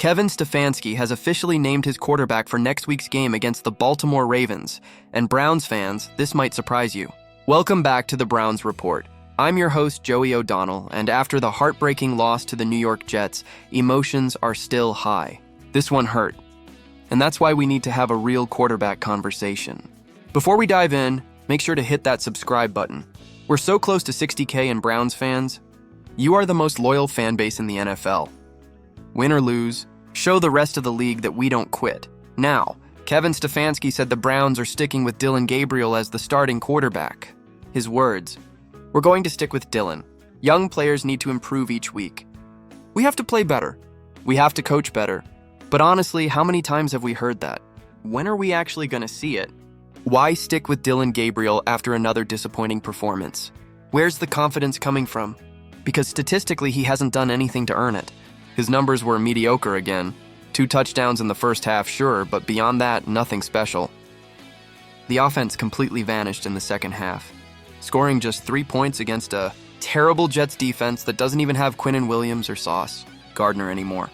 Kevin Stefanski has officially named his quarterback for next week's game against the Baltimore Ravens, and Browns fans, this might surprise you. Welcome back to the Browns Report. I'm your host, Joey O'Donnell, and after the heartbreaking loss to the New York Jets, emotions are still high. This one hurt, and that's why we need to have a real quarterback conversation. Before we dive in, make sure to hit that subscribe button. We're so close to 60K in Browns fans. You are the most loyal fan base in the NFL. Win or lose, show the rest of the league that we don't quit. Now, Kevin Stefanski said the Browns are sticking with Dillon Gabriel as the starting quarterback. His words, "We're going to stick with Dillon. Young players need to improve each week. We have to play better. We have to coach better." But honestly, how many times have we heard that? When are we actually going to see it? Why stick with Dillon Gabriel after another disappointing performance? Where's the confidence coming from? Because statistically, he hasn't done anything to earn it. His numbers were mediocre again. 2 touchdowns in the first half, sure, but beyond that, nothing special. The offense completely vanished in the second half, scoring just 3 points against a terrible Jets defense that doesn't even have Quinnen Williams or Sauce Gardner anymore.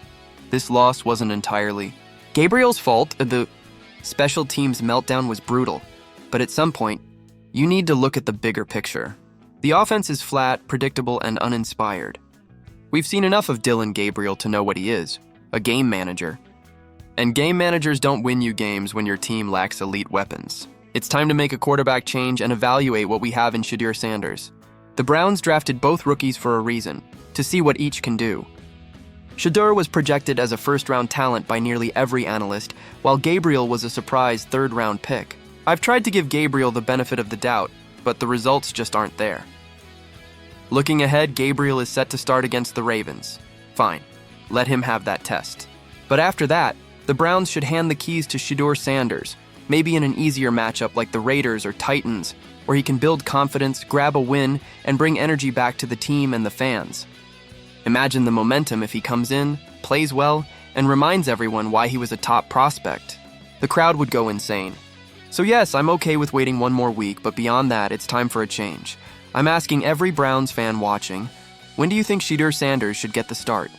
This loss wasn't entirely Gabriel's fault. The special teams meltdown was brutal, but at some point, you need to look at the bigger picture. The offense is flat, predictable, and uninspired. We've seen enough of Dillon Gabriel to know what he is, a game manager. And game managers don't win you games when your team lacks elite weapons. It's time to make a quarterback change and evaluate what we have in Shedeur Sanders. The Browns drafted both rookies for a reason, to see what each can do. Shedeur was projected as a first-round talent by nearly every analyst, while Gabriel was a surprise third-round pick. I've tried to give Gabriel the benefit of the doubt, but the results just aren't there. Looking ahead, Gabriel is set to start against the Ravens. Fine, let him have that test. But after that, the Browns should hand the keys to Shedeur Sanders, maybe in an easier matchup like the Raiders or Titans, where he can build confidence, grab a win, and bring energy back to the team and the fans. Imagine the momentum if he comes in, plays well, and reminds everyone why he was a top prospect. The crowd would go insane. So yes, I'm okay with waiting one more week, but beyond that, it's time for a change. I'm asking every Browns fan watching, when do you think Shedeur Sanders should get the start?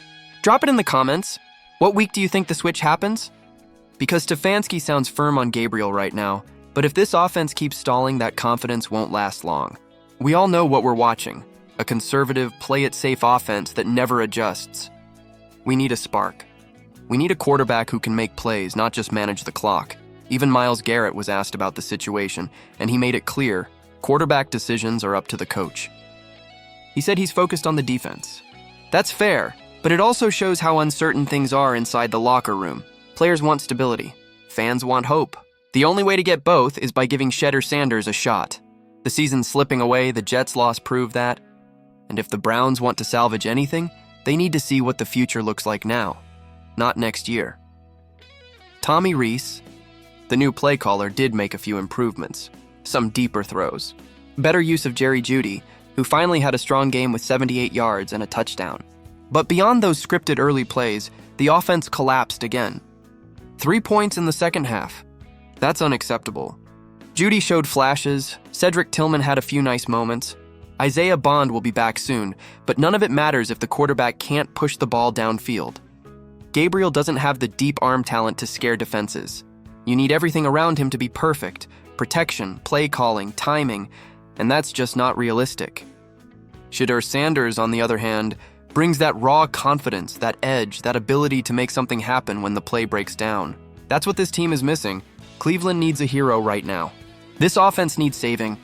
Drop it in the comments. What week do you think the switch happens? Because Stefanski sounds firm on Gabriel right now, but if this offense keeps stalling, that confidence won't last long. We all know what we're watching, a conservative, play-it-safe offense that never adjusts. We need a spark. We need a quarterback who can make plays, not just manage the clock. Even Myles Garrett was asked about the situation, and he made it clear, quarterback decisions are up to the coach. He said he's focused on the defense. That's fair, but it also shows how uncertain things are inside the locker room. Players want stability. Fans want hope. The only way to get both is by giving Shedeur Sanders a shot. The season's slipping away, the Jets' loss proved that. And if the Browns want to salvage anything, they need to see what the future looks like now, not next year. Tommy Rees, the new play caller, did make a few improvements. Some deeper throws. Better use of Jerry Jeudy, who finally had a strong game with 78 yards and a touchdown. But beyond those scripted early plays, the offense collapsed again. 3 points in the second half. That's unacceptable. Jeudy showed flashes, Cedric Tillman had a few nice moments. Isaiah Bond will be back soon, but none of it matters if the quarterback can't push the ball downfield. Gabriel doesn't have the deep arm talent to scare defenses. You need everything around him to be perfect. Protection, play calling, timing, and that's just not realistic. Shedeur Sanders, on the other hand, brings that raw confidence, that edge, that ability to make something happen when the play breaks down. That's what this team is missing. Cleveland needs a hero right now. This offense needs saving,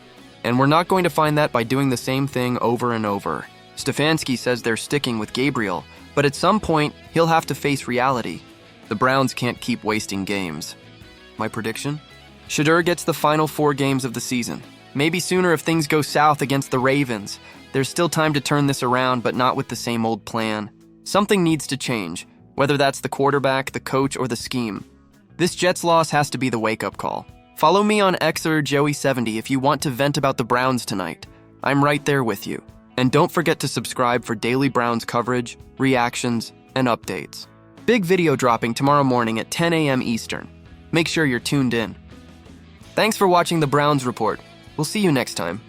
and we're not going to find that by doing the same thing over and over. Stefanski says they're sticking with Gabriel, but at some point, he'll have to face reality. The Browns can't keep wasting games. My prediction? Shedeur gets the final 4 games of the season. Maybe sooner if things go south against the Ravens. There's still time to turn this around, but not with the same old plan. Something needs to change, whether that's the quarterback, the coach, or the scheme. This Jets loss has to be the wake-up call. Follow me on X or Joey70 if you want to vent about the Browns tonight. I'm right there with you. And don't forget to subscribe for daily Browns coverage, reactions, and updates. Big video dropping tomorrow morning at 10 a.m. Eastern. Make sure you're tuned in. Thanks for watching the Browns Report. We'll see you next time.